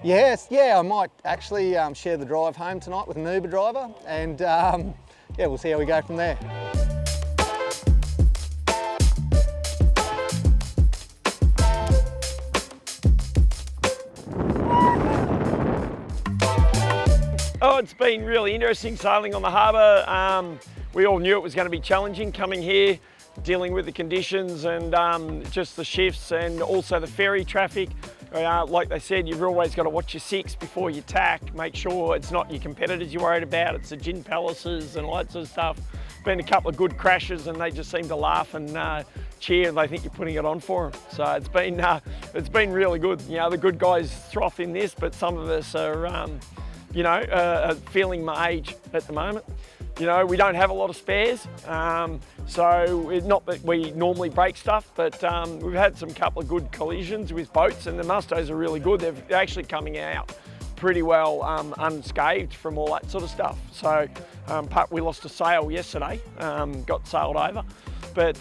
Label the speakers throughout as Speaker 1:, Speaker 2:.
Speaker 1: Yes, yeah, I might actually share the drive home tonight with an Uber driver, and yeah, we'll see how we go from there.
Speaker 2: Oh, it's been really interesting sailing on the harbour. We all knew it was going to be challenging coming here, dealing with the conditions and just the shifts and also the ferry traffic. Like they said, you've always got to watch your six before you tack. Make sure it's not your competitors you're worried about, it's the gin palaces and all that sort of stuff. Been a couple of good crashes and they just seem to laugh and cheer. They think you're putting it on for them. So it's been really good. You know, the good guys froth in this, but some of us are, feeling my age at the moment. You know, we don't have a lot of spares, so it's not that we normally break stuff, but we've had some couple of good collisions with boats, and the Mustos are really good. They're actually coming out pretty well unscathed from all that sort of stuff. So we lost a sail yesterday, got sailed over. But,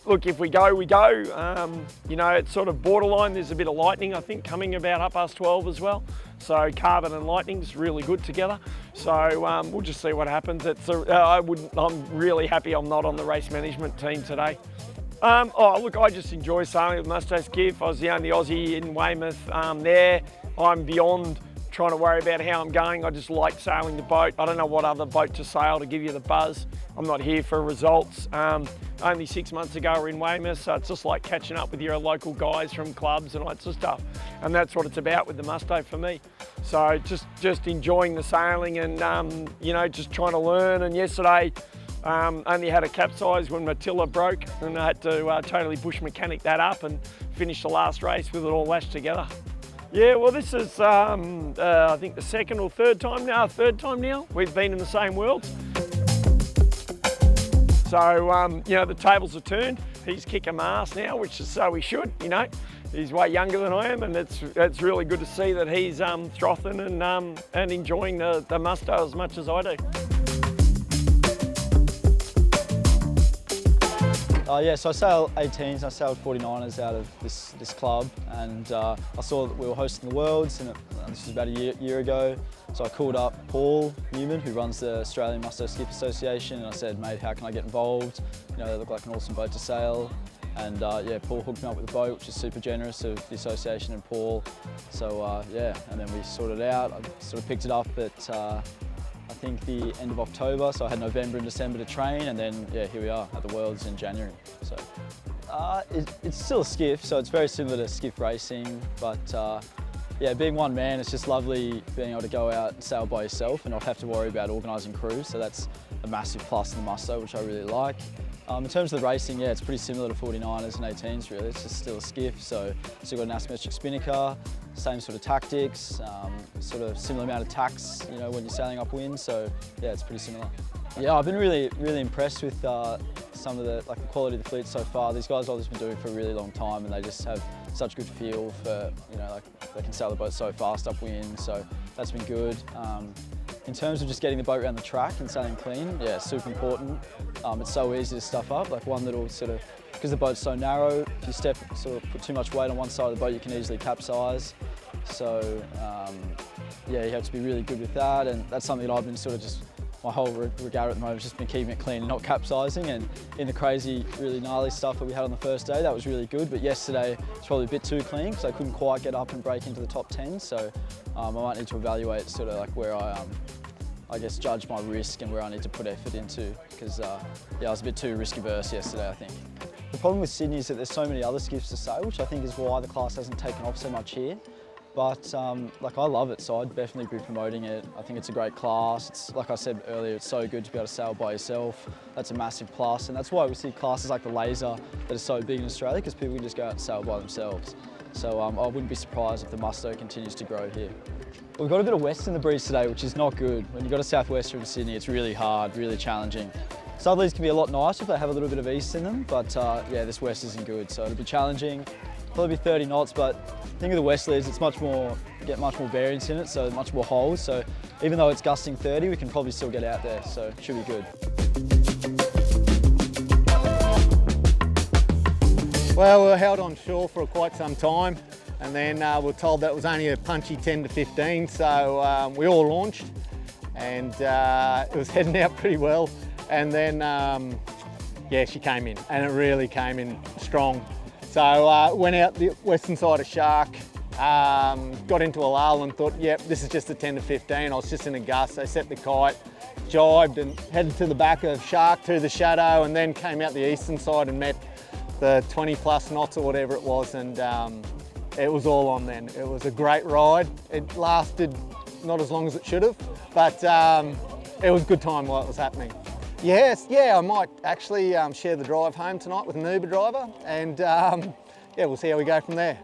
Speaker 2: look, if we go, we go. It's sort of borderline. There's a bit of lightning, I think, coming about 12 as well. So carbon and lightning's really good together. So we'll just see what happens. I'm really happy I'm not on the race management team today. I just enjoy sailing with Musto Skiff. I was the only Aussie in Weymouth there. I'm beyond trying to worry about how I'm going. I just like sailing the boat. I don't know what other boat to sail to give you the buzz. I'm not here for results. Only 6 months ago we're in Weymouth, so it's just like catching up with your local guys from clubs and all that sort of stuff. And that's what it's about with the Musto for me. So just enjoying the sailing and just trying to learn. And yesterday only had a capsize when my tiller broke, and I had to totally bush mechanic that up and finish the last race with it all lashed together. Yeah, well, this is, I think, the second or third time now we've been in the same worlds. So, the tables have turned. He's kicking my ass now, which is so he should, He's way younger than I am, and it's really good to see that he's frothing and enjoying the Musto as much as I do.
Speaker 3: So I sailed 18s, I sailed 49ers out of this club, and I saw that we were hosting the Worlds, and this was about a year ago. So I called up Paul Newman, who runs the Australian Musto Skiff Association, and I said, mate, how can I get involved? They look like an awesome boat to sail. And Paul hooked me up with a boat, which is super generous of the association and Paul. So and then we sorted it out. I sort of picked it up at I think the end of October, so I had November and December to train, and then here we are at the Worlds in January. So it's still a skiff, so it's very similar to skiff racing, but being one man, it's just lovely being able to go out and sail by yourself and not have to worry about organising crews, so that's a massive plus in the Musto, which I really like. In terms of the racing, it's pretty similar to 49ers and 18s really. It's just still a skiff, so still got an asymmetric spinnaker, same sort of tactics, sort of similar amount of tacks, when you're sailing upwind. So it's pretty similar. Yeah, I've been really impressed with some of the quality of the fleet so far. These guys have been doing it for a really long time, and they just have such good feel for they can sail the boat so fast upwind. So that's been good. In terms of just getting the boat around the track and sailing clean, super important. It's so easy to stuff up, one little because the boat's so narrow, if you put too much weight on one side of the boat, you can easily capsize. So you have to be really good with that, and that's something that I've been my whole regatta at the moment has just been keeping it clean and not capsizing. And in the crazy, really gnarly stuff that we had on the first day, that was really good. But yesterday, it's probably a bit too clean because I couldn't quite get up and break into the top 10. So I might need to evaluate where I guess judge my risk and where I need to put effort into, because I was a bit too risk averse yesterday, I think. The problem with Sydney is that there's so many other skiffs to sail, which I think is why the class hasn't taken off so much here. But I love it, so I'd definitely be promoting it. I think it's a great class. It's, like I said earlier, it's so good to be able to sail by yourself. That's a massive plus, and that's why we see classes like the Laser that are so big in Australia, because people can just go out and sail by themselves. So I wouldn't be surprised if the Musto continues to grow here. We've got a bit of west in the breeze today, which is not good. When you've got a southwester in Sydney, it's really hard, really challenging. Southerlies can be a lot nicer if they have a little bit of east in them, but this west isn't good, so it'll be challenging. Probably be 30 knots, but the thing with the westerlies, it's get much more variance in it, so much more holes. So even though it's gusting 30, we can probably still get out there, so it should be good.
Speaker 1: Well, we were held on shore for quite some time. And then we were told that it was only a punchy 10 to 15, so we all launched, and it was heading out pretty well. And then, yeah, she came in, and it really came in strong. So went out the western side of Shark, got into a lull and thought, yep, this is just a 10 to 15. I was just in a gust, so set the kite, jibed and headed to the back of Shark through the shadow, and then came out the eastern side and met the 20 plus knots or whatever it was, and it was all on then. It was a great ride. It lasted not as long as it should have, but it was a good time while it was happening. Yes, yeah, I might actually share the drive home tonight with an Uber driver, and yeah, we'll see how we go from there.